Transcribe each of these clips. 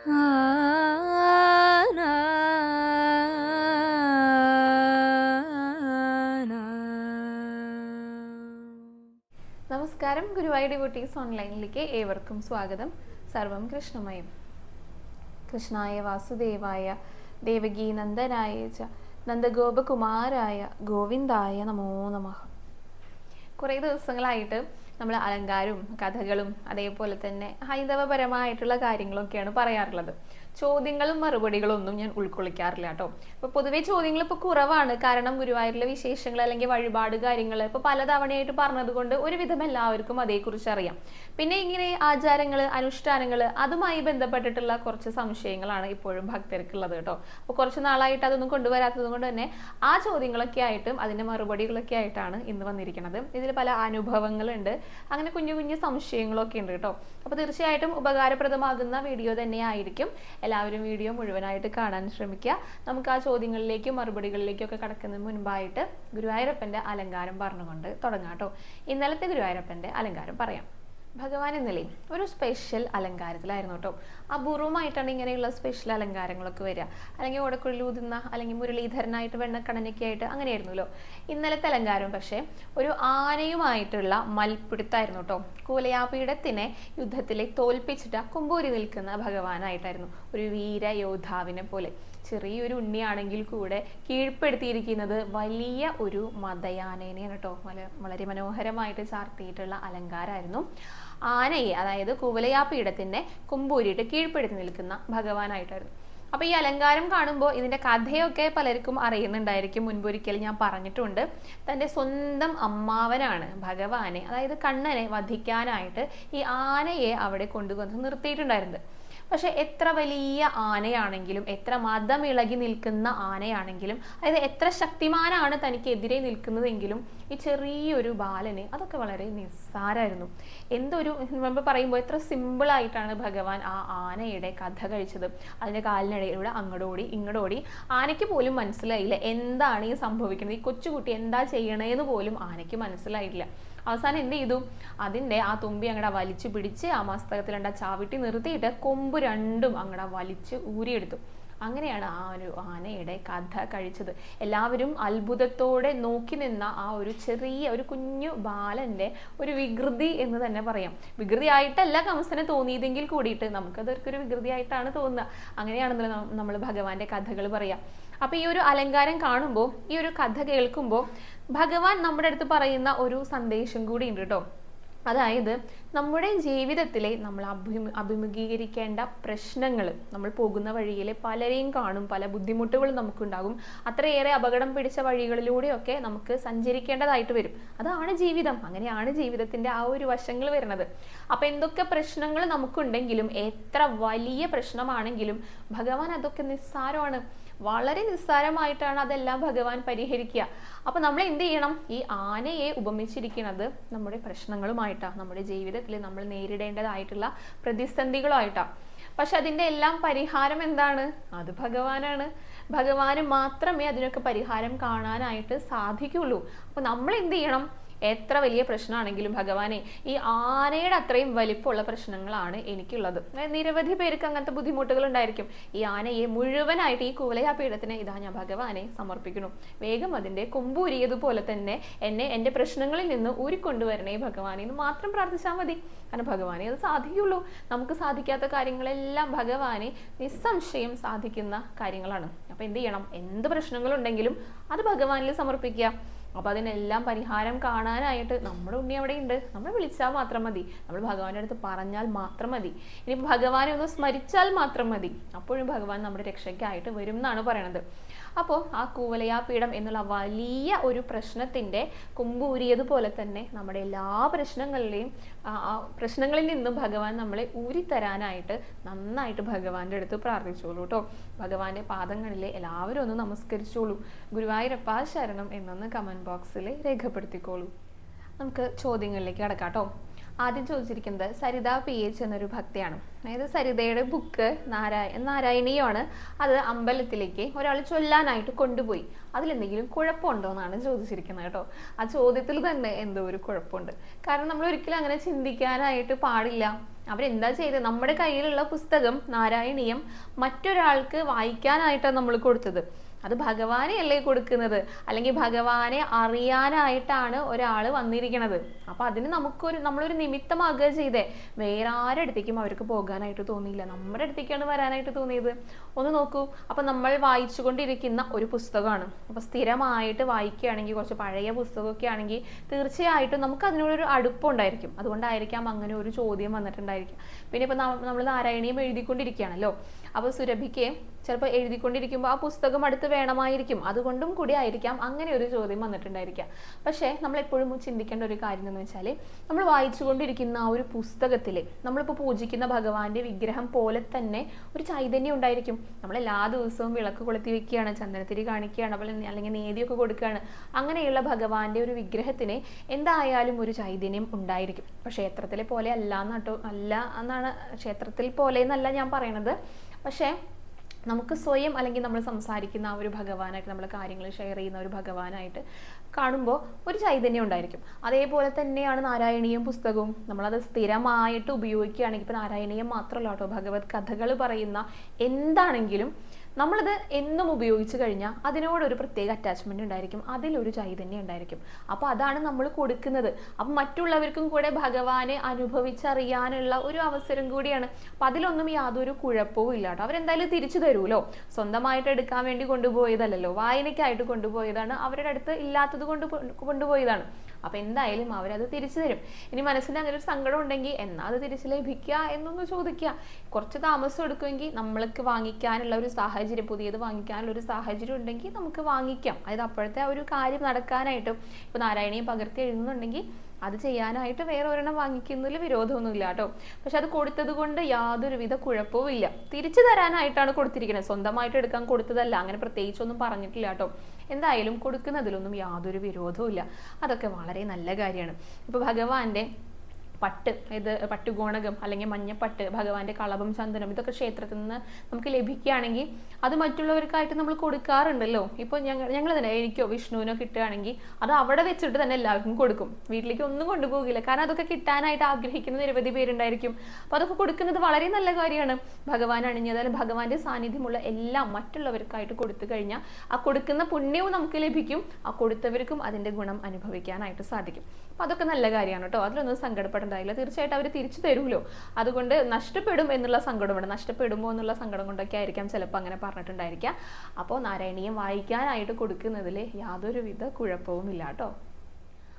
നമസ്കാരം, ഗുരുവായൂർ ഡിവോട്ടീസ് ഓൺലൈനിലേക്ക് ഏവർക്കും സ്വാഗതം. സർവം കൃഷ്ണമയം. കൃഷ്ണായ വാസുദേവായ ദേവകീ നന്ദനായ ച നന്ദഗോപകുമാരായ ഗോവിന്ദായ നമോ നമഃ. കുറേ ദിവസങ്ങളായിട്ട് നമ്മൾ അലങ്കാരവും കഥകളും അതേപോലെ തന്നെ ഹൈന്ദവപരമായിട്ടുള്ള കാര്യങ്ങളൊക്കെയാണ് പറയാറുള്ളത്. ചോദ്യങ്ങളും മറുപടികളും ഒന്നും ഞാൻ ഉൾക്കൊള്ളിക്കാറില്ല കേട്ടോ. അപ്പോൾ പൊതുവേ ചോദ്യങ്ങൾ ഇപ്പോൾ കുറവാണ്. കാരണം ഗുരുവായൂരിലെ വിശേഷങ്ങൾ അല്ലെങ്കിൽ വഴിപാട് കാര്യങ്ങൾ ഇപ്പോൾ പലതവണയായിട്ട് പറഞ്ഞതുകൊണ്ട് ഒരുവിധം എല്ലാവർക്കും അതേക്കുറിച്ച് അറിയാം. പിന്നെ ഇങ്ങനെ ആചാരങ്ങൾ, അനുഷ്ഠാനങ്ങൾ, അതുമായി ബന്ധപ്പെട്ടിട്ടുള്ള കുറച്ച് സംശയങ്ങളാണ് ഇപ്പോഴും ഭക്തർക്കുള്ളത് കേട്ടോ. അപ്പോൾ കുറച്ച് നാളായിട്ട് അതൊന്നും കൊണ്ടുവരാത്തത് കൊണ്ട് തന്നെ ആ ചോദ്യങ്ങളൊക്കെ ആയിട്ടും അതിൻ്റെ മറുപടികളൊക്കെ ആയിട്ടാണ് ഇന്ന് വന്നിരിക്കുന്നത്. ഇതിൽ പല അനുഭവങ്ങളുണ്ട്, അങ്ങനെ കുഞ്ഞു കുഞ്ഞു സംശയങ്ങളൊക്കെ ഉണ്ട് കേട്ടോ. അപ്പോൾ തീർച്ചയായിട്ടും ഉപകാരപ്രദമാകുന്ന വീഡിയോ തന്നെയായിരിക്കും. എല്ലാവരും വീഡിയോ മുഴുവനായിട്ട് കാണാൻ ശ്രമിക്കുക. നമുക്ക് ആ ചോദ്യങ്ങളിലേക്കും മറുപടികളിലേക്കും ഒക്കെ കടക്കുന്നതിന് മുൻപായിട്ട് ഗുരുവായൂരപ്പൻ്റെ അലങ്കാരം പറഞ്ഞുകൊണ്ട് തുടങ്ങാം കേട്ടോ. ഇന്നലത്തെ ഗുരുവായൂരപ്പൻ്റെ അലങ്കാരം പറയാം. ഭഗവാൻ ഇന്നലെ ഒരു സ്പെഷ്യൽ അലങ്കാരത്തിലായിരുന്നു കേട്ടോ. അപൂർവമായിട്ടാണ് ഇങ്ങനെയുള്ള സ്പെഷ്യൽ അലങ്കാരങ്ങളൊക്കെ വരിക. അല്ലെങ്കിൽ ഓടക്കുഴലൂതുന്ന അല്ലെങ്കിൽ മുരളീധരനായിട്ട് വെണ്ണക്കടനൊക്കെ ആയിട്ട് അങ്ങനെയായിരുന്നല്ലോ ഇന്നലത്തെ അലങ്കാരം. പക്ഷേ ഒരു ആനയുമായിട്ടുള്ള മൽപ്പിടുത്തായിരുന്നു കേട്ടോ. കൂലയാപീഠത്തിനെ യുദ്ധത്തിലെ തോൽപ്പിച്ചിട്ട് കുമ്പൂരി നിൽക്കുന്ന ഭഗവാനായിട്ടായിരുന്നു. ഒരു വീരയോദ്ധാവിനെ പോലെ. ചെറിയൊരു ഉണ്ണിയാണെങ്കിൽ കൂടെ കീഴ്പ്പെടുത്തിയിരിക്കുന്നത് വലിയ ഒരു മദയാനേനെയാണ് കേട്ടോ. വളരെ മനോഹരമായിട്ട് ചാർത്തിയിട്ടുള്ള അലങ്കാരമായിരുന്നു. ആനയെ, അതായത് കുവലയാപീഠത്തിനെ കുമ്പൂരിയിട്ട് കീഴ്പ്പെടുത്തി നിൽക്കുന്ന ഭഗവാനായിട്ടായിരുന്നു. അപ്പൊ ഈ അലങ്കാരം കാണുമ്പോൾ ഇതിന്റെ കഥയൊക്കെ പലർക്കും അറിയുന്നുണ്ടായിരിക്കും. മുൻപൊരിക്കൽ ഞാൻ പറഞ്ഞിട്ടുണ്ട്. തൻ്റെ സ്വന്തം അമ്മാവനാണ് ഭഗവാനെ, അതായത് കണ്ണനെ വധിക്കാനായിട്ട് ഈ ആനയെ അവിടെ കൊണ്ടുവന്ന് നിർത്തിയിട്ടുണ്ടായിരുന്നത്. പക്ഷെ എത്ര വലിയ ആനയാണെങ്കിലും, എത്ര മതമിളകി നിൽക്കുന്ന ആനയാണെങ്കിലും, അതായത് എത്ര ശക്തിമാനാണ് തനിക്കെതിരെ നിൽക്കുന്നതെങ്കിലും ഈ ചെറിയൊരു ബാലന് അതൊക്കെ വളരെ നിസ്സാരമായിരുന്നു. എന്തൊരു നമ്മൾ പറയുമ്പോൾ എത്ര സിമ്പിളായിട്ടാണ് ഭഗവാൻ ആ ആനയുടെ കഥ കഴിച്ചത്. അതിൻ്റെ കാലിനിടയിലൂടെ അങ്ങോട്ടോടി ഇങ്ങോട്ടോടി. ആനയ്ക്ക് പോലും മനസ്സിലായില്ല എന്താണ് ഈ സംഭവിക്കുന്നത്, ഈ കൊച്ചുകുട്ടി എന്താ ചെയ്യണേന്ന് പോലും ആനയ്ക്ക് മനസ്സിലായിട്ടില്ല. അവസാനം എന്ത് ചെയ്തു, അതിൻ്റെ ആ തുമ്പി അങ്ങടെ വലിച്ചു പിടിച്ച് ആ മസ്തകത്തിലുണ്ട ചാവിട്ടി നിർത്തിയിട്ട് കൊമ്പ് രണ്ടും അങ്ങടെ വലിച്ച് ഊരിയെടുത്തു. അങ്ങനെയാണ് ആ ഒരു ആനയുടെ കഥ കഴിച്ചത്. എല്ലാവരും അത്ഭുതത്തോടെ നോക്കി നിന്ന ആ ഒരു ചെറിയ ഒരു കുഞ്ഞു ബാലന്റെ ഒരു വികൃതി എന്ന് തന്നെ പറയാം. വികൃതി ആയിട്ടല്ല കംസന് തോന്നിയതെങ്കിൽ കൂടിയിട്ട് നമുക്കതൊരു വികൃതി ആയിട്ടാണ് തോന്നുക. അങ്ങനെയാണെന്നല്ലോ നമ്മൾ ഭഗവാന്റെ കഥകൾ പറയാം. അപ്പൊ ഈ ഒരു അലങ്കാരം കാണുമ്പോൾ, ഈ ഒരു കഥ കേൾക്കുമ്പോൾ ഭഗവാൻ നമ്മുടെ അടുത്ത് പറയുന്ന ഒരു സന്ദേശം കൂടി ഉണ്ട് കേട്ടോ. അതായത് നമ്മുടെ ജീവിതത്തിലെ നമ്മൾ അഭിമുഖീകരിക്കേണ്ട പ്രശ്നങ്ങൾ, നമ്മൾ പോകുന്ന വഴിയിൽ പലരെയും കാണും, പല ബുദ്ധിമുട്ടുകളും നമുക്കുണ്ടാകും. അത്രയേറെ അപകടം പിടിച്ച വഴികളിലൂടെയൊക്കെ നമുക്ക് സഞ്ചരിക്കേണ്ടതായിട്ട് വരും. അതാണ് ജീവിതം. അങ്ങനെയാണ് ജീവിതത്തിന്റെ ആ ഒരു വശങ്ങൾ വരുന്നത്. അപ്പൊ എന്തൊക്കെ പ്രശ്നങ്ങൾ നമുക്കുണ്ടെങ്കിലും, എത്ര വലിയ പ്രശ്നമാണെങ്കിലും ഭഗവാൻ അതൊക്കെ നിസ്സാരമാണ്. വളരെ നിസ്സാരമായിട്ടാണ് അതെല്ലാം ഭഗവാൻ പരിഹരിക്കുക. അപ്പൊ നമ്മൾ എന്ത് ചെയ്യണം, ഈ ആനയെ ഉപമിച്ചിരിക്കുന്നത് നമ്മുടെ പ്രശ്നങ്ങളുമായിട്ടാണ്, നമ്മുടെ ജീവിതത്തിൽ നമ്മൾ നേരിടേണ്ടതായിട്ടുള്ള പ്രതിസന്ധികളുമായിട്ടാണ്. പക്ഷെ അതിൻ്റെ എല്ലാം പരിഹാരം എന്താണ്? അത് ഭഗവാനാണ്. ഭഗവാന് മാത്രമേ അതിനൊക്കെ പരിഹാരം കാണാനായിട്ട് സാധിക്കുള്ളൂ. അപ്പൊ നമ്മൾ എന്ത് ചെയ്യണം, എത്ര വലിയ പ്രശ്നമാണെങ്കിലും ഭഗവാനെ, ഈ ആനയുടെ അത്രയും വലിപ്പമുള്ള പ്രശ്നങ്ങളാണ് എനിക്കുള്ളത്. നിരവധി പേർക്ക് അങ്ങനത്തെ ബുദ്ധിമുട്ടുകൾ ഉണ്ടായിരിക്കും. ഈ ആനയെ മുഴുവനായിട്ട്, ഈ കുവലയാപീഠത്തിനെ ഇതാ ഞാൻ ഭഗവാനെ സമർപ്പിക്കുന്നു. വേഗം അതിൻ്റെ കൊമ്പൂരിയതുപോലെ തന്നെ എന്നെ എൻ്റെ പ്രശ്നങ്ങളിൽ നിന്ന് ഊരിക്കൊണ്ടുവരണേ ഭഗവാനെ എന്ന് മാത്രം പ്രാർത്ഥിച്ചാൽ മതി. കാരണം ഭഗവാനെ അത് സാധിക്കുള്ളൂ. നമുക്ക് സാധിക്കാത്ത കാര്യങ്ങളെല്ലാം ഭഗവാനെ നിസ്സംശയം സാധിക്കുന്ന കാര്യങ്ങളാണ്. അപ്പൊ എന്ത് ചെയ്യണം, എന്ത് പ്രശ്നങ്ങളുണ്ടെങ്കിലും അത് ഭഗവാനിൽ സമർപ്പിക്കുക. അപ്പൊ അതിനെല്ലാം പരിഹാരം കാണാനായിട്ട് നമ്മുടെ ഉണ്ണി അവിടെ ഉണ്ട്. നമ്മൾ വിളിച്ചാൽ മാത്രം മതി, നമ്മൾ ഭഗവാന്റെ അടുത്ത് പറഞ്ഞാൽ മാത്രം മതി, ഇനി ഭഗവാനെ ഒന്ന് സ്മരിച്ചാൽ മാത്രം മതി. അപ്പോഴും ഭഗവാൻ നമ്മുടെ രക്ഷയ്ക്കായിട്ട് വരും എന്നാണ് പറയണത്. അപ്പോൾ ആ കൂവലയാപീഠം എന്നുള്ള വലിയ ഒരു പ്രശ്നത്തിൻ്റെ കൊമ്പൂരിയതുപോലെ തന്നെ നമ്മുടെ എല്ലാ പ്രശ്നങ്ങളിൽ നിന്നും ഭഗവാൻ നമ്മളെ ഊരിത്തരാനായിട്ട് നന്നായിട്ട് ഭഗവാന്റെ അടുത്ത് പ്രാർത്ഥിച്ചോളൂ കേട്ടോ. ഭഗവാന്റെ പാദങ്ങളിലെ എല്ലാവരും ഒന്ന് നമസ്കരിച്ചോളൂ. ഗുരുവായൂരപ്പ ശരണം എന്നൊന്ന് കമന്റ് ബോക്സിൽ രേഖപ്പെടുത്തിക്കോളൂ. നമുക്ക് ചോദ്യങ്ങളിലേക്ക് കടക്കാം കേട്ടോ. ആദ്യം ചോദിച്ചിരിക്കുന്നത് സരിത PH എന്നൊരു ഭക്തിയാണ്. അതായത് സരിതയുടെ ബുക്ക് നാരായണീയമാണ്. അത് അമ്പലത്തിലേക്ക് ഒരാൾ ചൊല്ലാനായിട്ട് കൊണ്ടുപോയി. അതിലെന്തെങ്കിലും കുഴപ്പമുണ്ടോ എന്നാണ് ചോദിച്ചിരിക്കുന്നത് കേട്ടോ. ആ ചോദ്യത്തിൽ തന്നെ എന്തോ ഒരു കുഴപ്പമുണ്ട്. കാരണം നമ്മൾ ഒരിക്കലും അങ്ങനെ ചിന്തിക്കാനായിട്ട് പാടില്ല. അവരെന്താ ചെയ്തത്? നമ്മുടെ കയ്യിലുള്ള പുസ്തകം നാരായണീയം മറ്റൊരാൾക്ക് വായിക്കാനായിട്ടാണ് നമ്മൾ കൊടുത്തത്. അത് ഭഗവാനെ അല്ലേ കൊടുക്കുന്നത്, അല്ലെങ്കിൽ ഭഗവാനെ അറിയാനായിട്ടാണ് ഒരാൾ വന്നിരിക്കുന്നത്. അപ്പൊ അതിന് നമ്മളൊരു നിമിത്തമാകുക ചെയ്തേ. വേറെ ആരുടെ അടുത്തേക്കും അവർക്ക് പോകാനായിട്ട് തോന്നിയില്ല, നമ്മുടെ അടുത്തേക്കാണ് വരാനായിട്ട് തോന്നിയത്. ഒന്ന് നോക്കൂ, അപ്പൊ നമ്മൾ വായിച്ചുകൊണ്ടിരിക്കുന്ന ഒരു പുസ്തകമാണ്. അപ്പൊ സ്ഥിരമായിട്ട് വായിക്കുകയാണെങ്കിൽ, കുറച്ച് പഴയ പുസ്തകമൊക്കെ ആണെങ്കിൽ തീർച്ചയായിട്ടും നമുക്ക് അതിനോടൊരു അടുപ്പുണ്ടായിരിക്കും. അതുകൊണ്ടായിരിക്കാം അങ്ങനെ ഒരു ചോദ്യം വന്നിട്ടുണ്ടായിരിക്കും. പിന്നെ ഇപ്പൊ നമ്മൾ നാരായണീയം എഴുതിക്കൊണ്ടിരിക്കുകയാണല്ലോ, അപ്പോൾ സുരഭിക്ക് ചിലപ്പോൾ എഴുതിക്കൊണ്ടിരിക്കുമ്പോൾ ആ പുസ്തകം അടുത്ത് വേണമായിരിക്കും, അതുകൊണ്ടും കൂടി ആയിരിക്കാം അങ്ങനെ ഒരു ചോദ്യം വന്നിട്ടുണ്ടായിരിക്കാം. പക്ഷേ നമ്മൾ എപ്പോഴും ചിന്തിക്കേണ്ട ഒരു കാര്യം എന്ന് വെച്ചാൽ, നമ്മൾ വായിച്ചുകൊണ്ടിരിക്കുന്ന ആ ഒരു പുസ്തകത്തിൽ നമ്മളിപ്പോൾ പൂജിക്കുന്ന ഭഗവാന്റെ വിഗ്രഹം പോലെ തന്നെ ഒരു ചൈതന്യം ഉണ്ടായിരിക്കും. നമ്മൾ എല്ലാ ദിവസവും വിളക്ക് കൊളുത്തി വെക്കുകയാണ്, ചന്ദനത്തിരി കാണിക്കുകയാണ്, അല്ലെങ്കിൽ നേദിയൊക്കെ കൊടുക്കുകയാണ്. അങ്ങനെയുള്ള ഭഗവാന്റെ ഒരു വിഗ്രഹത്തിന് എന്തായാലും ഒരു ചൈതന്യം ഉണ്ടായിരിക്കും. അപ്പോൾ ക്ഷേത്രത്തിലെ പോലെ അല്ല എന്നാണ്, ക്ഷേത്രത്തിൽ പോലെ എന്നല്ല ഞാൻ പറയണത്. പക്ഷേ നമുക്ക് സ്വയം, അല്ലെങ്കിൽ നമ്മൾ സംസാരിക്കുന്ന ആ ഒരു ഭഗവാനായിട്ട്, നമ്മൾ കാര്യങ്ങൾ ഷെയർ ചെയ്യുന്ന ഒരു ഭഗവാനായിട്ട് കാണുമ്പോൾ ഒരു ചൈതന്യം ഉണ്ടായിരിക്കും. അതേപോലെ തന്നെയാണ് നാരായണീയം പുസ്തകവും. നമ്മളത് സ്ഥിരമായിട്ട് ഉപയോഗിക്കുകയാണെങ്കിൽ, ഇപ്പോൾ നാരായണീയം മാത്രമല്ല കേട്ടോ, ഭഗവത് കഥകൾ പറയുന്ന എന്താണെങ്കിലും നമ്മളത് എന്നും ഉപയോഗിച്ച് കഴിഞ്ഞാൽ അതിനോടൊരു പ്രത്യേക അറ്റാച്ച്മെന്റ് ഉണ്ടായിരിക്കും, അതിലൊരു ചൈതന്യം ഉണ്ടായിരിക്കും. അപ്പോൾ അതാണ് നമ്മൾ കൊടുക്കുന്നത്. അപ്പം മറ്റുള്ളവർക്കും കൂടെ ഭഗവാനെ അനുഭവിച്ചറിയാനുള്ള ഒരു അവസരം കൂടിയാണ്. അപ്പം അതിലൊന്നും യാതൊരു കുഴപ്പവും ഇല്ല കേട്ടോ. അവരെന്തായാലും തിരിച്ചു തരൂലോ, സ്വന്തമായിട്ട് എടുക്കാൻ വേണ്ടി കൊണ്ടുപോയതല്ലല്ലോ, വായനയ്ക്കായിട്ട് കൊണ്ടുപോയതാണ്, അവരുടെ അടുത്ത് ഇല്ലാത്തത് കൊണ്ട് കൊണ്ടുപോയതാണ്. അപ്പം എന്തായാലും അവരത് തിരിച്ചു തരും. ഇനി മനസ്സിൽ അങ്ങനെ ഒരു സങ്കടം ഉണ്ടെങ്കിൽ എന്നാ അത് തിരിച്ചു ലഭിക്കുക എന്നൊന്ന് ചോദിക്കുക. കുറച്ച് താമസം എടുക്കുമെങ്കിൽ നമ്മൾക്ക് വാങ്ങിക്കാനുള്ള ഒരു സാഹചര്യം, പുതിയത് വാങ്ങിക്കാനുള്ള ഒരു സാഹചര്യം ഉണ്ടെങ്കിൽ നമുക്ക് വാങ്ങിക്കാം. അതായത് അപ്പോഴത്തെ ആ ഒരു കാര്യം നടക്കാനായിട്ടും, ഇപ്പൊ നാരായണീയം പകർത്തി എഴുതുന്നുണ്ടെങ്കിൽ അത് ചെയ്യാനായിട്ട് വേറെ ഒരെണ്ണം വാങ്ങിക്കുന്നതിൽ വിരോധമൊന്നുമില്ല കേട്ടോ. പക്ഷെ അത് കൊടുത്തത് കൊണ്ട് യാതൊരുവിധ കുഴപ്പവും ഇല്ല. തിരിച്ചു തരാനായിട്ടാണ് കൊടുത്തിരിക്കുന്നത്, സ്വന്തമായിട്ട് എടുക്കാൻ കൊടുത്തതല്ല. അങ്ങനെ പ്രത്യേകിച്ചൊന്നും പറഞ്ഞിട്ടില്ല കേട്ടോ. എന്തായാലും കൊടുക്കുന്നതിലൊന്നും യാതൊരു വിരോധവും ഇല്ല. അതൊക്കെ വളരെ നല്ല കാര്യമാണ്. ഇപ്പൊ ഭഗവാന്റെ പട്ട്, ഇത് പട്ടുഗോണകം അല്ലെങ്കിൽ മഞ്ഞപ്പട്ട്, ഭഗവാന്റെ കളഭം, ചന്ദനം, ഇതൊക്കെ ക്ഷേത്രത്തിൽ നിന്ന് നമുക്ക് ലഭിക്കുകയാണെങ്കിൽ അത് മറ്റുള്ളവർക്കായിട്ട് നമ്മൾ കൊടുക്കാറുണ്ടല്ലോ. ഇപ്പോൾ ഞങ്ങൾ തന്നെ, എനിക്കോ വിഷ്ണുവിനോ കിട്ടുകയാണെങ്കിൽ അത് അവിടെ വെച്ചിട്ട് തന്നെ എല്ലാവർക്കും കൊടുക്കും. വീട്ടിലേക്ക് ഒന്നും കൊണ്ടുപോകില്ല, കാരണം അതൊക്കെ കിട്ടാനായിട്ട് ആഗ്രഹിക്കുന്ന നിരവധി പേരുണ്ടായിരിക്കും. അപ്പോൾ അതൊക്കെ കൊടുക്കുന്നത് വളരെ നല്ല കാര്യമാണ്. ഭഗവാൻ അണിഞ്ഞത്, അല്ലെങ്കിൽ ഭഗവാന്റെ സാന്നിധ്യമുള്ള എല്ലാം മറ്റുള്ളവർക്കായിട്ട് കൊടുത്തു കഴിഞ്ഞാൽ ആ കൊടുക്കുന്ന പുണ്യവും നമുക്ക് ലഭിക്കും, ആ കൊടുത്തവർക്കും അതിന്റെ ഗുണം അനുഭവിക്കാനായിട്ട് സാധിക്കും. അപ്പോൾ അതൊക്കെ നല്ല കാര്യമാണ് കേട്ടോ. അതിലൊന്നും സങ്കടപ്പെടേണ്ടതില്ല. തീർച്ചയായിട്ടും അവർ തിരിച്ചു തരുമല്ലോ. അതുകൊണ്ട് നഷ്ടപ്പെടും എന്നുള്ള സങ്കടമുണ്ട്. നഷ്ടപ്പെടുമോ എന്നുള്ള സങ്കടം കൊണ്ടൊക്കെ ആയിരിക്കാം ചിലപ്പോൾ അങ്ങനെ പറഞ്ഞിട്ടുണ്ടായിരിക്കാം. അപ്പോൾ നാരായണീയം വായിക്കാനായിട്ട് കൊടുക്കുന്നതിൽ യാതൊരുവിധ കുഴപ്പവും ഇല്ല കേട്ടോ.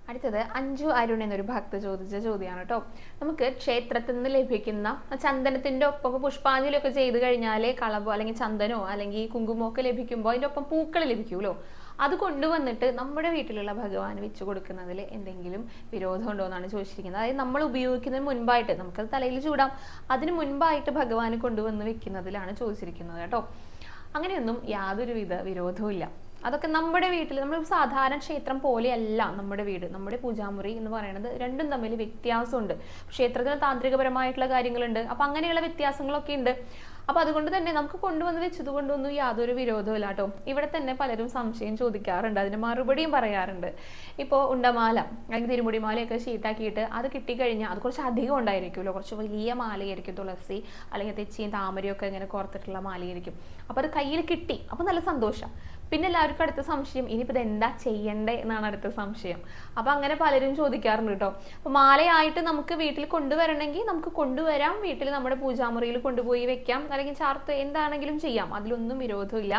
അടുത്തത് അഞ്ജു അരുൺ എന്നൊരു ഭക്ത ചോദിച്ച ചോദ്യമാണ് കേട്ടോ. നമുക്ക് ക്ഷേത്രത്തിൽ നിന്ന് ലഭിക്കുന്ന ചന്ദനത്തിന്റെ ഒപ്പം പുഷ്പാഞ്ജലി ഒക്കെ ചെയ്ത് കഴിഞ്ഞാൽ കളഭോ അല്ലെങ്കിൽ ചന്ദനോ അല്ലെങ്കിൽ കുങ്കുമോ ഒക്കെ ലഭിക്കുമ്പോൾ അതിൻ്റെ ഒപ്പം പൂക്കൾ ലഭിക്കുമല്ലോ. അത് കൊണ്ടുവന്നിട്ട് നമ്മുടെ വീട്ടിലുള്ള ഭഗവാന് വെച്ച് കൊടുക്കുന്നതിൽ എന്തെങ്കിലും വിരോധമുണ്ടോ എന്നാണ് ചോദിച്ചിരിക്കുന്നത്. അതായത് നമ്മൾ ഉപയോഗിക്കുന്നതിന് മുൻപായിട്ട്, നമുക്കത് തലയിൽ ചൂടാം, അതിന് മുൻപായിട്ട് ഭഗവാന് കൊണ്ടുവന്ന് വെക്കുന്നതിലാണ് ചോദിച്ചിരിക്കുന്നത് കേട്ടോ. അങ്ങനെയൊന്നും യാതൊരുവിധ വിരോധവും ഇല്ല. അതൊക്കെ നമ്മുടെ വീട്ടിൽ, നമ്മൾ സാധാരണ ക്ഷേത്രം പോലെയല്ല നമ്മുടെ വീട്, നമ്മുടെ പൂജാമുറി എന്ന് പറയുന്നത് രണ്ടും തമ്മിൽ വ്യത്യാസമുണ്ട്. ക്ഷേത്രത്തിന് താന്ത്രികപരമായിട്ടുള്ള കാര്യങ്ങളുണ്ട്, അപ്പൊ അങ്ങനെയുള്ള വ്യത്യാസങ്ങളൊക്കെ ഉണ്ട്. അപ്പൊ അതുകൊണ്ട് തന്നെ നമുക്ക് കൊണ്ടുവന്ന് വെച്ചത് കൊണ്ടൊന്നും യാതൊരു വിരോധവും ഇല്ല കേട്ടോ. ഇവിടെ തന്നെ പലരും സംശയം ചോദിക്കാറുണ്ട്, അതിന് മറുപടിയും പറയാറുണ്ട്. ഇപ്പോൾ ഉണ്ടമാല അല്ലെങ്കിൽ തിരുമുടിമാലയൊക്കെ ഷീട്ടാക്കിയിട്ട് അത് കിട്ടിക്കഴിഞ്ഞാൽ അത് കുറച്ച് അധികം ഉണ്ടായിരിക്കുമല്ലോ, കുറച്ച് വലിയ മാലയായിരിക്കും, തുളസി അല്ലെങ്കിൽ തെച്ചിയും താമരയും ഒക്കെ ഇങ്ങനെ കോർത്തിട്ടുള്ള മാലയായിരിക്കും. അപ്പൊ അത് കയ്യിൽ കിട്ടി, അപ്പൊ നല്ല സന്തോഷം. പിന്നെ എല്ലാവർക്കും അടുത്ത സംശയം, ഇനിയിപ്പോൾ ഇത് എന്താ ചെയ്യണ്ടേ എന്നാണ് അടുത്ത സംശയം. അപ്പൊ അങ്ങനെ പലരും ചോദിക്കാറുണ്ട് കേട്ടോ. അപ്പൊ മാലയായിട്ട് നമുക്ക് വീട്ടിൽ കൊണ്ടുവരണമെങ്കിൽ നമുക്ക് കൊണ്ടുവരാം, വീട്ടിൽ നമ്മുടെ പൂജാമുറിയിൽ കൊണ്ടുപോയി വെക്കാം, അല്ലെങ്കിൽ ചാർത്ത് എന്താണെങ്കിലും ചെയ്യാം, അതിലൊന്നും വിരോധമില്ല.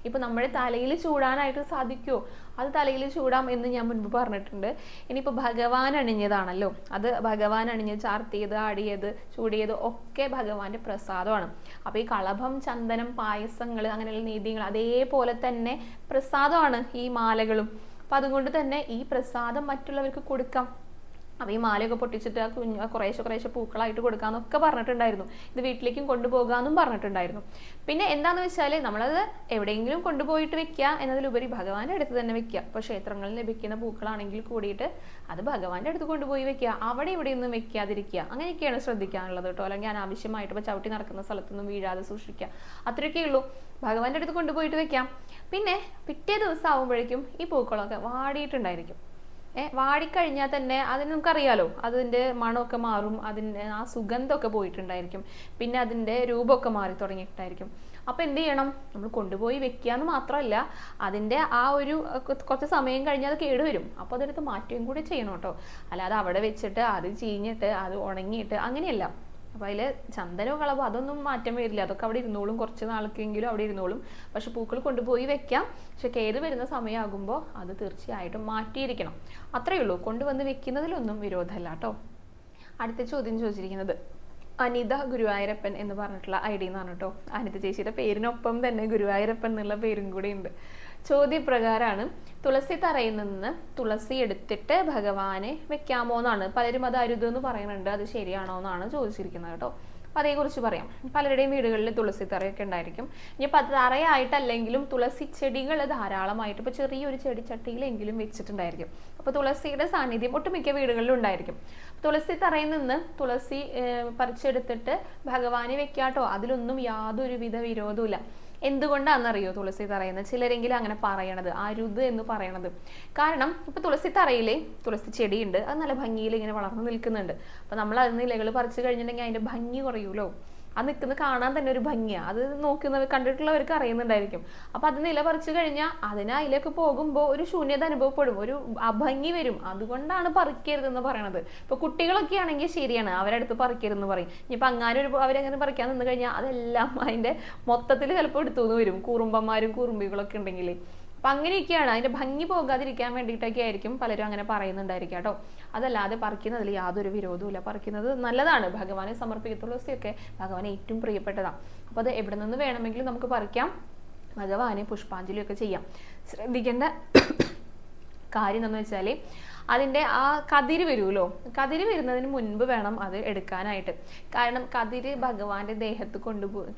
ഇപ്പൊ നമ്മുടെ തലയിൽ ചൂടാനായിട്ട് സാധിക്കുമോ? അത് തലയിൽ ചൂടാം എന്ന് ഞാൻ മുൻപ് പറഞ്ഞിട്ടുണ്ട്. ഇനിയിപ്പോ ഭഗവാൻ അണിഞ്ഞതാണല്ലോ, അത് ഭഗവാൻ അണിഞ്ഞ് ചാർത്തിയത്, ആടിയത്, ചൂടിയത് ഒക്കെ ഭഗവാന്റെ പ്രസാദമാണ്. അപ്പൊ ഈ കളഭം, ചന്ദനം, പായസങ്ങൾ, അങ്ങനെയുള്ള നീതികൾ അതേപോലെ തന്നെ പ്രസാദമാണ് ഈ മാലകളും. അപ്പൊ അതുകൊണ്ട് തന്നെ ഈ പ്രസാദം മറ്റുള്ളവർക്ക് കൊടുക്കാം. അപ്പൊ ഈ മാലയൊക്കെ പൊട്ടിച്ചിട്ട് ആ കുറേശ്ശെ പൂക്കളായിട്ട് കൊടുക്കാന്നൊക്കെ പറഞ്ഞിട്ടുണ്ടായിരുന്നു. ഇത് വീട്ടിലേക്കും കൊണ്ടുപോകാന്നും പറഞ്ഞിട്ടുണ്ടായിരുന്നു. പിന്നെ എന്താന്ന് വെച്ചാല് നമ്മളത് എവിടെയെങ്കിലും കൊണ്ടുപോയിട്ട് വെക്കുക എന്നതിലുപരി ഭഗവാന്റെ അടുത്ത് തന്നെ വെക്കുക. ഇപ്പൊ ക്ഷേത്രങ്ങളിൽ ലഭിക്കുന്ന പൂക്കളാണെങ്കിൽ കൂടിയിട്ട് അത് ഭഗവാന്റെ അടുത്ത് കൊണ്ടുപോയി വെക്കുക, അവിടെ ഇവിടെയൊന്നും വെക്കാതിരിക്കുക. അങ്ങനെയൊക്കെയാണ് ശ്രദ്ധിക്കാനുള്ളത് കേട്ടോ. അല്ലെങ്കിൽ അനാവശ്യമായിട്ട് ഇപ്പൊ ചവിട്ടി നടക്കുന്ന സ്ഥലത്തൊന്നും വീഴാതെ സൂക്ഷിക്കുക, അത്രയൊക്കെ ഉള്ളൂ. ഭഗവാന്റെ അടുത്ത് കൊണ്ടുപോയിട്ട് വെക്കാം. പിന്നെ പിറ്റേ ദിവസം ആവുമ്പോഴേക്കും ഈ പൂക്കളൊക്കെ വാടിയിട്ടുണ്ടായിരിക്കും. വാടിക്കഴിഞ്ഞാൽ തന്നെ അതിന് നമുക്കറിയാലോ, അതിൻ്റെ മണമൊക്കെ മാറും, അതിൻ്റെ ആ സുഗന്ധമൊക്കെ പോയിട്ടുണ്ടായിരിക്കും, പിന്നെ അതിൻ്റെ രൂപമൊക്കെ മാറി തുടങ്ങിയിട്ടായിരിക്കും. അപ്പോൾ എന്ത് ചെയ്യണം, നമ്മൾ കൊണ്ടുപോയി വെക്കുക എന്ന് മാത്രമല്ല, അതിൻ്റെ ആ ഒരു കുറച്ച് സമയം കഴിഞ്ഞാൽ അത് കേടുവരും. അപ്പോൾ അതെടുത്ത് മാറ്റുകയും കൂടി ചെയ്യണം കേട്ടോ. അല്ലാതെ അവിടെ വെച്ചിട്ട് അത് ചീഞ്ഞിട്ട് അത് ഉണങ്ങിയിട്ട് അങ്ങനെയല്ല. അപ്പോൾ അതിൽ ചന്ദനമോ കളവോ അതൊന്നും മാറ്റം വരില്ല, അതൊക്കെ അവിടെ ഇരുന്നോളും, കുറച്ച് നാൾക്കെങ്കിലും അവിടെ ഇരുന്നോളും. പക്ഷെ പൂക്കൾ കൊണ്ടുപോയി വെക്കാം, പക്ഷെ കേട് വരുന്ന സമയമാകുമ്പോൾ അത് തീർച്ചയായിട്ടും മാറ്റിയിരിക്കണം. അത്രയേ ഉള്ളൂ, കൊണ്ടുവന്ന് വെക്കുന്നതിലൊന്നും വിരോധമല്ല കേട്ടോ. അടുത്ത ചോദ്യം ചോദിച്ചിരിക്കുന്നത് അനിത ഗുരുവായൂരപ്പൻ എന്ന് പറഞ്ഞിട്ടുള്ള ഐ ഡി എന്നാണ് കേട്ടോ. അനിത ചേച്ചിയുടെ പേരിനൊപ്പം തന്നെ ഗുരുവായൂരപ്പൻ എന്നുള്ള പേരും കൂടി ഉണ്ട്. ചോദ്യപ്രകാരമാണ്, തുളസി തറയിൽ നിന്ന് തുളസി എടുത്തിട്ട് ഭഗവാനെ വെക്കാമോ എന്നാണ്. പലരും അത് അരുത് എന്ന് പറയുന്നുണ്ട്, അത് ശരിയാണോ എന്നാണ് ചോദിച്ചിരിക്കുന്നത് കേട്ടോ. അപ്പം അതേക്കുറിച്ച് പറയാം. പലരുടെയും വീടുകളിൽ തുളസി തറയൊക്കെ ഉണ്ടായിരിക്കും. ഇനിയിപ്പോൾ അത് തറയായിട്ടല്ലെങ്കിലും തുളസി ചെടികൾ ധാരാളമായിട്ട് ഇപ്പോൾ ചെറിയൊരു ചെടിച്ചട്ടിയിലെങ്കിലും വെച്ചിട്ടുണ്ടായിരിക്കും. അപ്പോൾ തുളസിയുടെ സാന്നിധ്യം ഒട്ടുമിക്ക വീടുകളിലും ഉണ്ടായിരിക്കും. തുളസി തറയിൽ നിന്ന് തുളസി പറിച്ചെടുത്തിട്ട് ഭഗവാനെ വെക്കാട്ടോ, അതിലൊന്നും യാതൊരുവിധ വിരോധമില്ല. എന്തുകൊണ്ടാണെന്നറിയോ തുളസി തറയുന്ന ചിലരെങ്കിലും അങ്ങനെ പറയണത്, അരുത് എന്ന് പറയണത്? കാരണം ഇപ്പൊ തുളസി തറയിലെ തുളസി ചെടിയുണ്ട്, അത് നല്ല ഭംഗിയിൽ ഇങ്ങനെ വളർന്നു നിൽക്കുന്നുണ്ട്. അപ്പൊ നമ്മൾ അതിന് ഇലകൾ പറിച്ചു കഴിഞ്ഞിട്ടുണ്ടെങ്കിൽ അതിന്റെ ഭംഗി കുറയൂലോ. അത് നിൽക്കുന്നത് കാണാൻ തന്നെ ഒരു ഭംഗിയാണ്, അത് നോക്കുന്നവർ കണ്ടിട്ടുള്ളവർക്ക് അറിയുന്നുണ്ടായിരിക്കും. അപ്പൊ അത് നില പറിച്ചു കഴിഞ്ഞാൽ അതിന് അതിലേക്ക് പോകുമ്പോൾ ഒരു ശൂന്യത അനുഭവപ്പെടും, ഒരു അഭംഗി വരും. അതുകൊണ്ടാണ് പറിക്കരുതെന്ന് പറയണത്. ഇപ്പൊ കുട്ടികളൊക്കെ ആണെങ്കിൽ ശരിയാണ്, അവരടുത്ത് പറിക്കരുതെന്ന് പറയും. ഇനിയിപ്പൊ അങ്ങനെ അവരങ്ങനെ പറിക്കാൻ നിന്ന് കഴിഞ്ഞാൽ അതെല്ലാം അതിന്റെ മൊത്തത്തിൽ ചിലപ്പോൾ എടുത്തുനിന്ന് വരും, കൂറുമ്പന്മാരും കൂറുമ്പികളൊക്കെ ഉണ്ടെങ്കിൽ. അപ്പൊ അങ്ങനെയൊക്കെയാണ്, അതിന്റെ ഭംഗി പോകാതിരിക്കാൻ വേണ്ടിയിട്ടൊക്കെ ആയിരിക്കും പലരും അങ്ങനെ പറയുന്നുണ്ടായിരിക്കും കേട്ടോ. അതല്ലാതെ പറിക്കുന്നതിൽ യാതൊരു വിരോധവും ഇല്ല, പറിക്കുന്നത് നല്ലതാണ്. ഭഗവാനെ സമർപ്പിക്കുന്ന തുളസിയൊക്കെ ഭഗവാനെ ഏറ്റവും പ്രിയപ്പെട്ടതാണ്. അപ്പൊ അത് എവിടെ നിന്ന് വേണമെങ്കിലും നമുക്ക് പറിക്കാം, ഭഗവാനെ പുഷ്പാഞ്ജലിയൊക്കെ ചെയ്യാം. ശ്രദ്ധിക്കേണ്ട കാര്യം എന്താണെന്ന് വെച്ചാൽ അതിൻ്റെ ആ കതിര് വരുമല്ലോ, കതിര് വരുന്നതിന് മുൻപ് വേണം അത് എടുക്കാനായിട്ട്. കാരണം കതിര് ഭഗവാന്റെ ദേഹത്ത്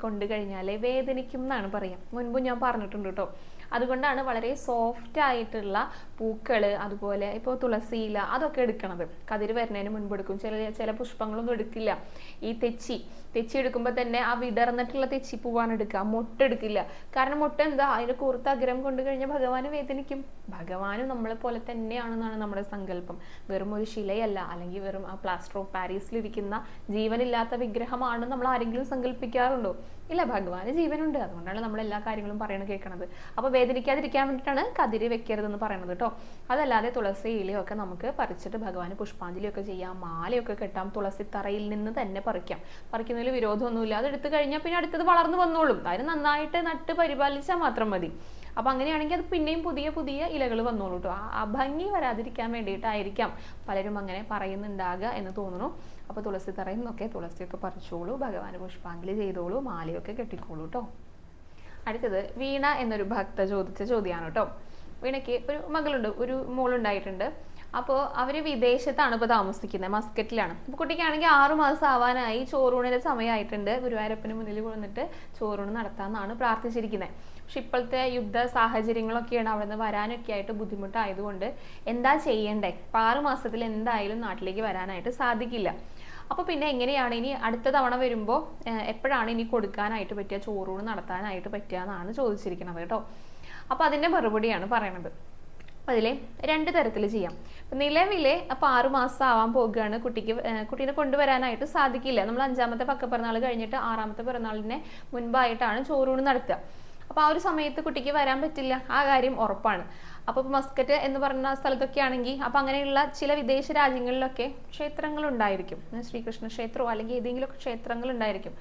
കൊണ്ടു കഴിഞ്ഞാൽ വേദനിക്കും എന്നാണ് പറയാം. മുൻപ് ഞാൻ പറഞ്ഞിട്ടുണ്ട് കേട്ടോ. അതുകൊണ്ടാണ് വളരെ സോഫ്റ്റ് ആയിട്ടുള്ള പൂക്കൾ, അതുപോലെ ഇപ്പോൾ തുളസിയില അതൊക്കെ എടുക്കണത് കതിര് വരുന്നതിന് മുൻപ് എടുക്കും. ചില പുഷ്പങ്ങളൊന്നും എടുക്കില്ല. ഈ തെച്ചി എടുക്കുമ്പോൾ തന്നെ ആ വിടർന്നിട്ടുള്ള തെച്ചിപ്പൂവാണ് എടുക്കുക, മൊട്ടെടുക്കില്ല. കാരണം മൊട്ട എന്താ, അതിന്റെ കൂർത്ത അഗ്രം കൊണ്ടു കഴിഞ്ഞാൽ ഭഗവാന് വേദനിക്കും. ഭഗവാനും നമ്മളെ പോലെ തന്നെയാണെന്നാണ് നമ്മുടെ സങ്കല്പം. വെറും ഒരു ശിലയല്ല, അല്ലെങ്കിൽ വെറും ആ പ്ലാസ്റ്റർ ഓഫ് പാരീസിലിരിക്കുന്ന ജീവനില്ലാത്ത വിഗ്രഹമാണ് നമ്മൾ ആരെങ്കിലും സങ്കല്പിക്കാറുണ്ടോ? ഇല്ല, ഭഗവാന് ജീവനുണ്ട്. അതുകൊണ്ടാണ് നമ്മൾ എല്ലാ കാര്യങ്ങളും പറയണത് കേൾക്കണത്. അപ്പൊ വേദനിക്കാതിരിക്കാൻ വേണ്ടിയിട്ടാണ് കതിര് വെക്കരുതെന്ന് പറയുന്നത് കേട്ടോ. അതല്ലാതെ തുളസി ഇലയൊക്കെ നമുക്ക് പറിച്ചിട്ട് ഭഗവാന് പുഷ്പാഞ്ജലിയൊക്കെ ചെയ്യാം, മാലയൊക്കെ കെട്ടാം. തുളസി തറയിൽ നിന്ന് തന്നെ പറിക്കുന്നതിൽ വിരോധമൊന്നുമില്ല. അത് എടുത്തു കഴിഞ്ഞാൽ പിന്നെ അടുത്തത് വളർന്നു വന്നോളും. അതിന് നന്നായിട്ട് നട്ട് പരിപാലിച്ചാൽ മാത്രം മതി. അപ്പൊ അങ്ങനെയാണെങ്കിൽ അത് പിന്നെയും പുതിയ പുതിയ ഇലകൾ വന്നോളൂ കേട്ടോ. ആ ഭംഗി വരാതിരിക്കാൻ വേണ്ടിയിട്ടായിരിക്കാം പലരും അങ്ങനെ പറയുന്നുണ്ടാകുക എന്ന് തോന്നുന്നു. അപ്പൊ തുളസി തറയിൽ നിന്നൊക്കെ തുളസിയൊക്കെ പറിച്ചോളൂ, ഭഗവാന് പുഷ്പാഞ്ജലി ചെയ്തോളൂ, മാലയൊക്കെ കെട്ടിക്കോളൂ കേട്ടോ. അടുത്തത് വീണ എന്നൊരു ഭക്ത ചോദിച്ച ചോദ്യമാണ് കേട്ടോ. വീണയ്ക്ക് ഒരു മകളുണ്ട്, ഒരു മോളുണ്ടായിട്ടുണ്ട്. അപ്പോൾ അവർ വിദേശത്താണ് ഇപ്പോൾ താമസിക്കുന്നത്, മസ്കറ്റിലാണ്. അപ്പോൾ കുട്ടിക്കാണെങ്കിൽ 6 മാസം ആവാനായി, ചോറൂണിൻ്റെ സമയമായിട്ടുണ്ട്. ഗുരുവായൂരപ്പന് മുന്നിൽ വന്നിട്ട് ചോറൂണ് നടത്താമെന്നാണ് പ്രാർത്ഥിച്ചിരിക്കുന്നത്. പക്ഷെ ഇപ്പോഴത്തെ യുദ്ധ സാഹചര്യങ്ങളൊക്കെയാണ്, അവിടെ നിന്ന് വരാനൊക്കെ ആയിട്ട് ബുദ്ധിമുട്ടായതുകൊണ്ട് എന്താ ചെയ്യണ്ടേ? അപ്പോൾ 6 മാസത്തിൽ എന്തായാലും നാട്ടിലേക്ക് വരാനായിട്ട് സാധിക്കില്ല. അപ്പോൾ പിന്നെ എങ്ങനെയാണ് ഇനി അടുത്ത തവണ വരുമ്പോൾ എപ്പോഴാണ് ഇനി കൊടുക്കാനായിട്ട് പറ്റുക, ചോറൂണ് നടത്താനായിട്ട് പറ്റുക എന്നാണ് ചോദിച്ചിരിക്കുന്നത് കേട്ടോ. അപ്പോൾ അതിൻ്റെ മറുപടിയാണ് പറയണത്. അതിലെ 2 തരത്തിൽ ചെയ്യാം. നിലവിലെ അപ്പോൾ 6 മാസം ആവാൻ പോകുകയാണ്, കുട്ടീനെ കൊണ്ടുവരാനായിട്ട് സാധിക്കില്ല. നമ്മൾ 5ാമത്തെ പക്കപ്പിറന്നാൾ കഴിഞ്ഞിട്ട് 6ാമത്തെ പിറന്നാളിനെ മുൻപായിട്ടാണ് ചോറൂണ് നടത്തുക. അപ്പോൾ ആ ഒരു സമയത്ത് കുട്ടിക്ക് വരാൻ പറ്റില്ല, ആ കാര്യം ഉറപ്പാണ്. അപ്പോൾ മസ്കറ്റ് എന്ന് പറഞ്ഞ സ്ഥലത്തൊക്കെ ആണെങ്കിൽ അപ്പോൾ അങ്ങനെയുള്ള ചില വിദേശ രാജ്യങ്ങളിലൊക്കെ ക്ഷേത്രങ്ങൾ ഉണ്ടായിരിക്കും, ശ്രീകൃഷ്ണ ക്ഷേത്രമോ അല്ലെങ്കിൽ ഏതെങ്കിലുമൊക്കെ ക്ഷേത്രങ്ങൾ ഉണ്ടായിരിക്കും.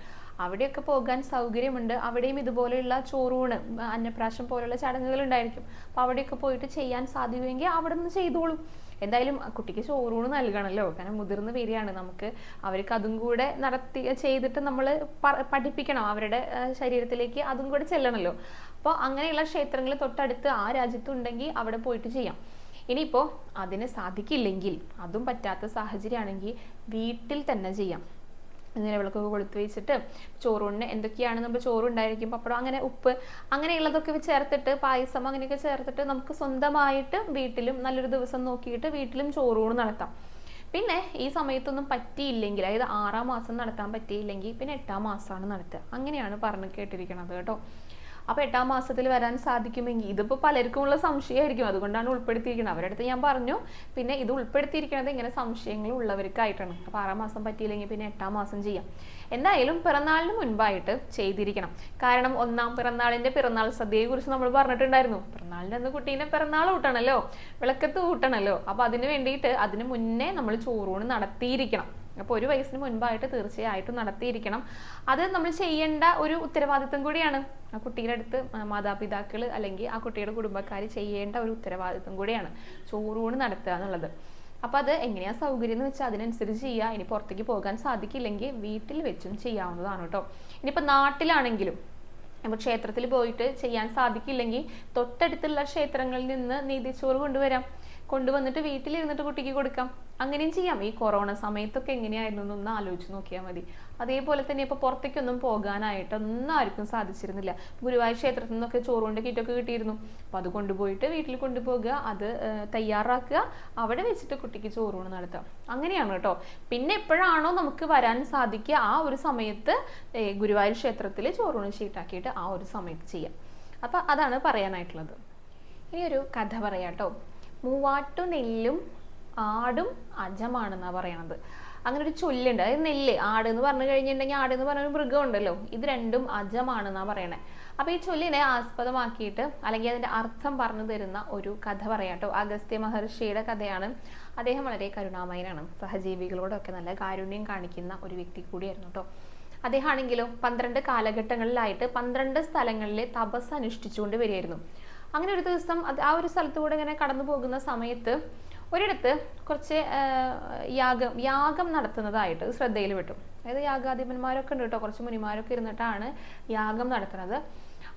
അവിടെയൊക്കെ പോകാൻ സൗകര്യമുണ്ട്. അവിടെയും ഇതുപോലെയുള്ള ചോറൂണ്, അന്നപ്രാശം പോലുള്ള ചടങ്ങുകൾ ഉണ്ടായിരിക്കും. അപ്പോൾ അവിടെയൊക്കെ പോയിട്ട് ചെയ്യാൻ സാധിക്കുമെങ്കിൽ അവിടെ നിന്ന് ചെയ്തോളൂ. എന്തായാലും കുട്ടിക്ക് ചോറൂണ് നൽകണമല്ലോ, കാരണം മുതിർന്ന് വരികയാണ്. നമുക്ക് അവർക്ക് അതും കൂടെ ചെയ്തിട്ട് നമ്മൾ പഠിപ്പിക്കണം, അവരുടെ ശരീരത്തിലേക്ക് അതും കൂടെ ചെല്ലണമല്ലോ. അപ്പോൾ അങ്ങനെയുള്ള ക്ഷേത്രങ്ങൾ തൊട്ടടുത്ത് ആ രാജ്യത്തുണ്ടെങ്കിൽ അവിടെ പോയിട്ട് ചെയ്യാം. ഇനിയിപ്പോൾ അതിന് സാധിക്കില്ലെങ്കിൽ, അതും പറ്റാത്ത സാഹചര്യമാണെങ്കിൽ വീട്ടിൽ തന്നെ ചെയ്യാം. നിലവിളക്കൊക്കെ കൊളുത്ത് വെച്ചിട്ട് ചോറൂണിന് എന്തൊക്കെയാണ് നമ്മൾ ചോറുണ്ടായിരിക്കും, പപ്പടം, അങ്ങനെ ഉപ്പ്, അങ്ങനെയുള്ളതൊക്കെ ചേർത്തിട്ട് പായസം അങ്ങനെയൊക്കെ ചേർത്തിട്ട് നമുക്ക് സ്വന്തമായിട്ട് വീട്ടിലും നല്ലൊരു ദിവസം നോക്കിയിട്ട് വീട്ടിലും ചോറൂണ് നടത്താം. പിന്നെ ഈ സമയത്തൊന്നും പറ്റിയില്ലെങ്കിൽ, അതായത് 6ാം മാസം നടത്താൻ പറ്റിയില്ലെങ്കിൽ പിന്നെ 8ാം മാസമാണ് നടത്തുക. അങ്ങനെയാണ് പറഞ്ഞു കേട്ടിരിക്കുന്നത് കേട്ടോ. അപ്പോൾ 8-ാം മാസത്തിൽ വരാൻ സാധിക്കുമെങ്കിൽ, ഇതിപ്പോൾ പലർക്കുമുള്ള സംശയമായിരിക്കും, അതുകൊണ്ടാണ് ഉൾപ്പെടുത്തിയിരിക്കുന്നത്. അവരുടെ അടുത്ത് ഞാൻ പറഞ്ഞു, പിന്നെ ഇത് ഉൾപ്പെടുത്തിയിരിക്കുന്നത് ഇങ്ങനെ സംശയങ്ങൾ ഉള്ളവർക്കായിട്ടാണ്. അപ്പോൾ 6-ാം മാസം പറ്റിയില്ലെങ്കിൽ പിന്നെ 8-ാം മാസം ചെയ്യാം. എന്തായാലും പിറന്നാളിന് മുൻപായിട്ട് ചെയ്തിരിക്കണം. കാരണം 1-ാം പിറന്നാളിന്റെ പിറന്നാൾ സദ്യയെ കുറിച്ച് നമ്മൾ പറഞ്ഞിട്ടുണ്ടായിരുന്നു. പിറന്നാളിന്റെ അന്ന് കുട്ടീനെ പിറന്നാൾ കൂട്ടണല്ലോ, വിളക്കത്ത് കൂട്ടണല്ലോ. അപ്പോൾ അതിന് വേണ്ടിയിട്ട് അതിന് മുന്നേ നമ്മൾ ചോറൂണ് നടത്തിയിരിക്കണം. അപ്പോൾ 1 വയസ്സിന് മുൻപായിട്ട് തീർച്ചയായിട്ടും നടത്തിയിരിക്കണം. അത് നമ്മൾ ചെയ്യേണ്ട ഒരു ഉത്തരവാദിത്വം കൂടിയാണ്. ആ കുട്ടിയുടെ അടുത്ത് മാതാപിതാക്കൾ അല്ലെങ്കിൽ ആ കുട്ടിയുടെ കുടുംബക്കാർ ചെയ്യേണ്ട ഒരു ഉത്തരവാദിത്വം കൂടിയാണ് ചോറൂണ് നടത്തുക എന്നുള്ളത്. അപ്പോൾ അത് എങ്ങനെയാ സൗകര്യം എന്ന് വെച്ചാൽ അതിനനുസരിച്ച് ചെയ്യുക. ഇനി പുറത്തേക്ക് പോകാൻ സാധിക്കില്ലെങ്കിൽ വീട്ടിൽ വെച്ചും ചെയ്യാവുന്നതാണ് കേട്ടോ. ഇനിയിപ്പോൾ നാട്ടിലാണെങ്കിലും അപ്പോൾ ക്ഷേത്രത്തിൽ പോയിട്ട് ചെയ്യാൻ സാധിക്കില്ലെങ്കിൽ തൊട്ടടുത്തുള്ള ക്ഷേത്രങ്ങളിൽ നിന്ന് നീതിച്ചോറ് കൊണ്ടുവന്നിട്ട് വീട്ടിലിരുന്നിട്ട് കുട്ടിക്ക് കൊടുക്കാം. അങ്ങനെയും ചെയ്യാം. ഈ കൊറോണ സമയത്തൊക്കെ എങ്ങനെയായിരുന്നു എന്നൊന്ന് ആലോചിച്ച് നോക്കിയാൽ മതി. അതേപോലെ തന്നെ ഇപ്പോൾ പുറത്തേക്കൊന്നും പോകാനായിട്ടൊന്നും ആർക്കും സാധിച്ചിരുന്നില്ല. ഗുരുവായൂർ ക്ഷേത്രത്തിൽ നിന്നൊക്കെ ചോറുകൊണ്ട് കിറ്റൊക്കെ കിട്ടിയിരുന്നു. അപ്പോൾ അത് കൊണ്ടുപോയിട്ട് വീട്ടിൽ കൊണ്ടുപോകുക, അത് തയ്യാറാക്കുക, അവിടെ വെച്ചിട്ട് കുട്ടിക്ക് ചോറൂണ് നടത്തുക. അങ്ങനെയാണ് കേട്ടോ. പിന്നെ എപ്പോഴാണോ നമുക്ക് വരാൻ സാധിക്കുക ആ ഒരു സമയത്ത് ഗുരുവായൂർ ക്ഷേത്രത്തിൽ ചോറൂണ് ഷീട്ടാക്കിയിട്ട് ആ ഒരു സമയത്ത് ചെയ്യാം. അപ്പോൾ അതാണ് പറയാനായിട്ടുള്ളത്. ഇനി ഒരു കഥ പറയാം കേട്ടോ. മൂവാട്ടു നെല്ലും ആടും അജമാണെന്നാണ് പറയണത്. അങ്ങനെ ഒരു ചൊല്ലുണ്ട്. അതായത് നെല്ല്, ആട് എന്ന് പറഞ്ഞു കഴിഞ്ഞിട്ടുണ്ടെങ്കിൽ ആട് എന്ന് പറഞ്ഞൊരു മൃഗം ഉണ്ടല്ലോ, ഇത് രണ്ടും അജമാണെന്നാണ് പറയണേ. അപ്പോൾ ഈ ചൊല്ലിനെ ആസ്പദമാക്കിയിട്ട് അല്ലെങ്കിൽ അതിൻ്റെ അർത്ഥം പറഞ്ഞു തരുന്ന ഒരു കഥ പറയാം കേട്ടോ. അഗസ്ത്യ മഹർഷിയുടെ കഥയാണ്. അദ്ദേഹം വളരെ കരുണാമയനാണ്. സഹജീവികളോടൊക്കെ നല്ല കാരുണ്യം കാണിക്കുന്ന ഒരു വ്യക്തി കൂടിയായിരുന്നു കേട്ടോ. അദ്ദേഹം ആണെങ്കിലും 12 കാലഘട്ടങ്ങളിലായിട്ട് 12 സ്ഥലങ്ങളിൽ തപസ് അനുഷ്ഠിച്ചുകൊണ്ട് വരികയായിരുന്നു. അങ്ങനെ ഒരു ദിവസം ആ ഒരു സ്ഥലത്തുകൂടെ ഇങ്ങനെ കടന്നു പോകുന്ന സമയത്ത് ഒരിടത്ത് കുറച്ച് യാഗം നടത്തുന്നതായിട്ട് ശ്രദ്ധയിൽ പെട്ടു. അതായത് യാഗാധിപന്മാരൊക്കെ ഉണ്ട് കേട്ടോ, കുറച്ച് മുനിമാരൊക്കെ ഇരുന്നിട്ടാണ് യാഗം നടത്തുന്നത്.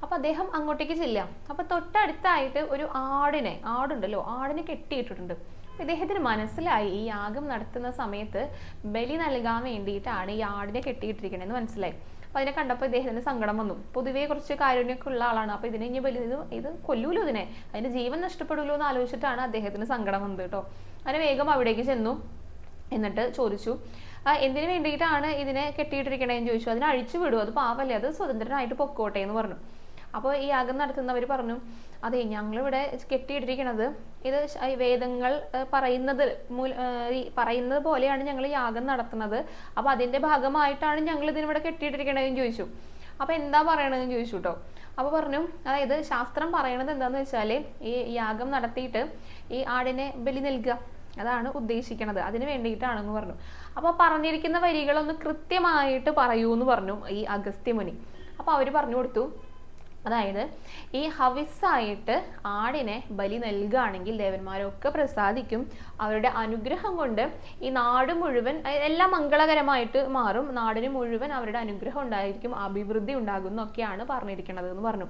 അപ്പോൾ അദ്ദേഹം അങ്ങോട്ടേക്ക് ചെല്ലുക. അപ്പോൾ തൊട്ടടുത്തായിട്ട് ഒരു ആടിനെ കെട്ടിയിട്ടിട്ടുണ്ട്. ഇദ്ദേഹത്തിന് മനസ്സിലായി ഈ യാഗം നടത്തുന്ന സമയത്ത് ബലി നൽകാൻ വേണ്ടിയിട്ടാണ് ഈ ആടിനെ കെട്ടിയിട്ടിരിക്കണമെന്ന് മനസ്സിലായി. അപ്പോൾ അതിനെ കണ്ടപ്പോൾ ഇദ്ദേഹത്തിന് സങ്കടം വന്നു. പൊതുവേ കുറച്ച് കാരുണ്യമൊക്കെ ഉള്ള ആളാണ്. അപ്പോൾ ഇതിനെ ഇനി ഇത് കൊല്ലൂലോ, അതിന്റെ ജീവൻ നഷ്ടപ്പെടൂലോ എന്ന് ആലോചിച്ചിട്ടാണ് അദ്ദേഹത്തിന് സങ്കടം വന്നത് കേട്ടോ. അങ്ങനെ വേഗം അവിടേക്ക് ചെന്നു. എന്നിട്ട് ചോദിച്ചു, എന്തിനു വേണ്ടിയിട്ടാണ് ഇതിനെ കെട്ടിയിട്ടിരിക്കണേന്ന് ചോദിച്ചു. അതിനെ അഴിച്ചു വിടും, അത് പാവല്ലേ, അത് സ്വതന്ത്രനായിട്ട് പൊക്കോട്ടെ എന്ന് പറഞ്ഞു. അപ്പോൾ ഈ യാഗം നടത്തുന്നവർ പറഞ്ഞു, അതെ, ഞങ്ങളിവിടെ കെട്ടിയിട്ടിരിക്കണത് ഇത് വേദങ്ങൾ പറയുന്നത് പോലെയാണ് ഞങ്ങൾ യാഗം നടത്തുന്നത്. അപ്പോൾ അതിന്റെ ഭാഗമായിട്ടാണ് ഞങ്ങൾ ഇതിനിവിടെ കെട്ടിയിട്ടിരിക്കണതെന്ന് ചോദിച്ചു. അപ്പോൾ എന്താ പറയണതെന്ന് ചോദിച്ചു കേട്ടോ. അപ്പോൾ പറഞ്ഞു, അതായത് ശാസ്ത്രം പറയണത് എന്താന്ന് വെച്ചാൽ ഈ യാഗം നടത്തിയിട്ട് ഈ ആടിനെ ബലി നൽകുക, അതാണ് ഉദ്ദേശിക്കുന്നത്, അതിന് വേണ്ടിയിട്ടാണെന്ന് പറഞ്ഞു. അപ്പോൾ പറഞ്ഞിരിക്കുന്ന വരികളൊന്ന് കൃത്യമായിട്ട് പറയൂ എന്ന് പറഞ്ഞു ഈ അഗസ്ത്യമുനി. അപ്പോൾ അവർ പറഞ്ഞു കൊടുത്തു, അതായത് ഈ ഹവിസ്സായിട്ട് ആടിനെ ബലി നൽകുകയാണെങ്കിൽ ദേവന്മാരൊക്കെ പ്രസാദിക്കും. അവരുടെ അനുഗ്രഹം കൊണ്ട് ഈ നാട് മുഴുവൻ എല്ലാം മംഗളകരമായിട്ട് മാറും. നാടിന് മുഴുവൻ അവരുടെ അനുഗ്രഹം ഉണ്ടായിരിക്കും, അഭിവൃദ്ധി ഉണ്ടാകും എന്നൊക്കെയാണ് പറഞ്ഞിരിക്കുന്നത് എന്ന് പറഞ്ഞു.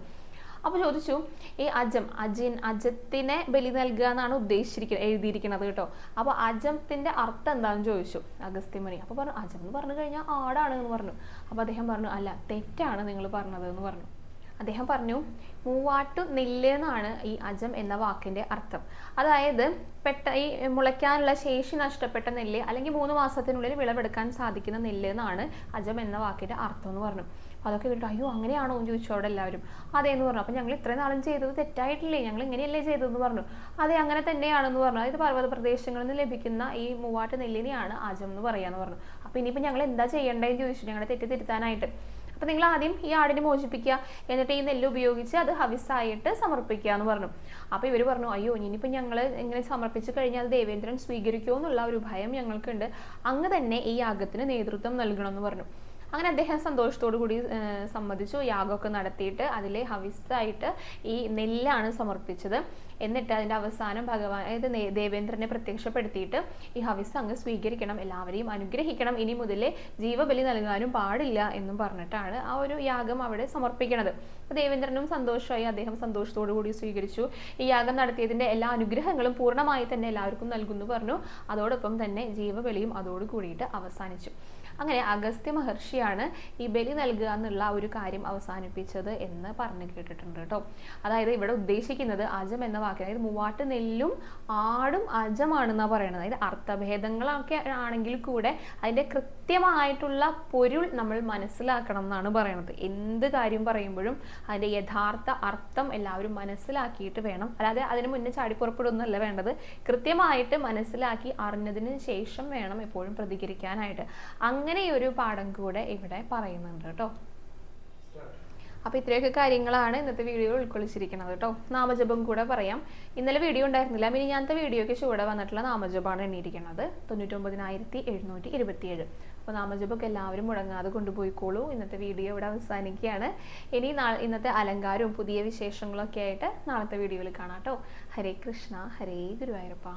അപ്പോൾ ചോദിച്ചു, ഈ അജത്തിനെ ബലി നൽകുക എന്നാണ് എഴുതിയിരിക്കുന്നത് കേട്ടോ. അപ്പോൾ അജത്തിന്റെ അർത്ഥം എന്താണെന്ന് ചോദിച്ചു അഗസ്ത്യമുനി. അപ്പോൾ പറഞ്ഞു, അജം എന്ന് പറഞ്ഞു കഴിഞ്ഞാൽ ആടാണ് എന്ന് പറഞ്ഞു. അപ്പോൾ അദ്ദേഹം പറഞ്ഞു, അല്ല, തെറ്റാണ് നിങ്ങൾ പറഞ്ഞത് എന്ന് പറഞ്ഞു. അദ്ദേഹം പറഞ്ഞു, മൂവാട്ടു നെല്ല് എന്നാണ് ഈ അജം എന്ന വാക്കിന്റെ അർത്ഥം. അതായത് ഈ മുളയ്ക്കാനുള്ള ശേഷി നഷ്ടപ്പെട്ട നെല്ല്, അല്ലെങ്കിൽ 3 മാസത്തിനുള്ളിൽ വിളവെടുക്കാൻ സാധിക്കുന്ന നെല്ല് എന്നാണ് അജം എന്ന വാക്കിന്റെ അർത്ഥം എന്ന് പറഞ്ഞു. അതൊക്കെ കേട്ടു, അയ്യോ അങ്ങനെയാണോ എന്ന് ചോദിച്ചു അവിടെ എല്ലാവരും. അതേന്ന് പറഞ്ഞു. അപ്പം ഞങ്ങൾ ഇത്രയും നാളും ചെയ്തത് തെറ്റായിട്ടില്ലേ, ഞങ്ങൾ ഇങ്ങനെയല്ലേ ചെയ്തതെന്ന് പറഞ്ഞു. അതെ, അങ്ങനെ തന്നെയാണെന്ന് പറഞ്ഞു. അതായത് പർവ്വത പ്രദേശങ്ങളിൽ നിന്ന് ലഭിക്കുന്ന ഈ മൂവാട്ട് നെല്ലിനെയാണ് അജം എന്ന് പറയാന്ന് പറഞ്ഞു. അപ്പം ഇനിയിപ്പോൾ ഞങ്ങൾ എന്താ ചെയ്യേണ്ടതെന്ന് ചോദിച്ചു ഞങ്ങളുടെ തെറ്റ് തിരുത്താനായിട്ട്. അപ്പം നിങ്ങൾ ആദ്യം ഈ ആടിനെ മോചിപ്പിക്കുക, എന്നിട്ട് ഈ നെല്ല് ഉപയോഗിച്ച് അത് ഹവിസായിട്ട് സമർപ്പിക്കുക എന്ന് പറഞ്ഞു. അപ്പോൾ ഇവർ പറഞ്ഞു, അയ്യോ ഇനിയിപ്പോൾ ഞങ്ങൾ ഇങ്ങനെ സമർപ്പിച്ചു കഴിഞ്ഞാൽ അത് ദേവേന്ദ്രൻ സ്വീകരിക്കുമോ എന്നുള്ള ഒരു ഭയം ഞങ്ങൾക്കുണ്ട്, അങ്ങ് തന്നെ ഈ യാഗത്തിന് നേതൃത്വം നൽകണം എന്ന് പറഞ്ഞു. അങ്ങനെ അദ്ദേഹം സന്തോഷത്തോടു കൂടി സമ്മതിച്ചു. യാഗമൊക്കെ നടത്തിയിട്ട് അതിലെ ഹവിസായിട്ട് ഈ നെല്ലാണ് സമർപ്പിച്ചത്. എന്നിട്ട് അതിൻ്റെ അവസാനം ഭഗവാൻ, അതായത് ദേവേന്ദ്രനെ പ്രത്യക്ഷപ്പെടുത്തിയിട്ട് ഈ ഹവിസ് അങ്ങ് സ്വീകരിക്കണം, എല്ലാവരെയും അനുഗ്രഹിക്കണം, ഇനി മുതൽ ജീവബലി നൽകാനും പാടില്ല എന്നും പറഞ്ഞിട്ടാണ് ആ ഒരു യാഗം അവിടെ സമർപ്പിക്കുന്നത്. ദേവേന്ദ്രനും സന്തോഷമായി, അദ്ദേഹം സന്തോഷത്തോടു കൂടി സ്വീകരിച്ചു. ഈ യാഗം നടത്തിയതിൻ്റെ എല്ലാ അനുഗ്രഹങ്ങളും പൂർണ്ണമായി തന്നെ എല്ലാവർക്കും നൽകുന്നു പറഞ്ഞു. അതോടൊപ്പം തന്നെ ജീവബലിയും അതോട് കൂടിയിട്ട് അവസാനിച്ചു. അങ്ങനെ അഗസ്ത്യ മഹർഷിയാണ് ഈ ബലി നൽകുക എന്നുള്ള ഒരു കാര്യം അവസാനിപ്പിച്ചത് എന്ന് പറഞ്ഞു കേട്ടിട്ടുണ്ട് കേട്ടോ. അതായത് ഇവിടെ ഉദ്ദേശിക്കുന്നത് അജം എന്ന വാക്കിന്, അതായത് മൂവാട്ട് നെല്ലും ആടും അജമാണെന്നാണ് പറയുന്നത്. അതായത് അർത്ഥഭേദങ്ങളൊക്കെ ആണെങ്കിൽ കൂടെ അതിൻ്റെ കൃത്യമായിട്ടുള്ള പൊരുൾ നമ്മൾ മനസ്സിലാക്കണം എന്നാണ് പറയുന്നത്. എന്ത് കാര്യം പറയുമ്പോഴും അതിൻ്റെ യഥാർത്ഥ അർത്ഥം എല്ലാവരും മനസ്സിലാക്കിയിട്ട് വേണം, അല്ലാതെ അതിന് മുന്നേ ചാടിപ്പുറപ്പെടുന്നല്ല വേണ്ടത്. കൃത്യമായിട്ട് മനസ്സിലാക്കി അറിഞ്ഞതിന് ശേഷം വേണം എപ്പോഴും പ്രതികരിക്കാനായിട്ട്. അങ്ങനെയൊരു പാഠം കൂടെ ഇവിടെ പറയുന്നുണ്ട് കേട്ടോ. അപ്പോൾ ഇത്രയൊക്കെ കാര്യങ്ങളാണ് ഇന്നത്തെ വീഡിയോ ഉൾക്കൊള്ളിച്ചിരിക്കുന്നത് കേട്ടോ. നാമജപം കൂടെ പറയാം. ഇന്നലെ വീഡിയോ ഉണ്ടായിരുന്നില്ല, മിനിഞ്ഞാന്നത്തെ വീഡിയോയ്ക്ക് ചൂടെ വന്നിട്ടുള്ള നാമജപമാണ് എണ്ണിയിരിക്കുന്നത് 99,727. അപ്പോൾ നാമജപമൊക്കെ എല്ലാവരും മുടങ്ങാതെ കൊണ്ടുപോയിക്കോളൂ. ഇന്നത്തെ വീഡിയോ ഇവിടെ അവസാനിക്കുകയാണ്. ഇനി ഇന്നത്തെ അലങ്കാരവും പുതിയ വിശേഷങ്ങളൊക്കെ ആയിട്ട് നാളത്തെ വീഡിയോയിൽ കാണാം കേട്ടോ. ഹരേ കൃഷ്ണ, ഹരേ ഗുരുവായൂരപ്പ.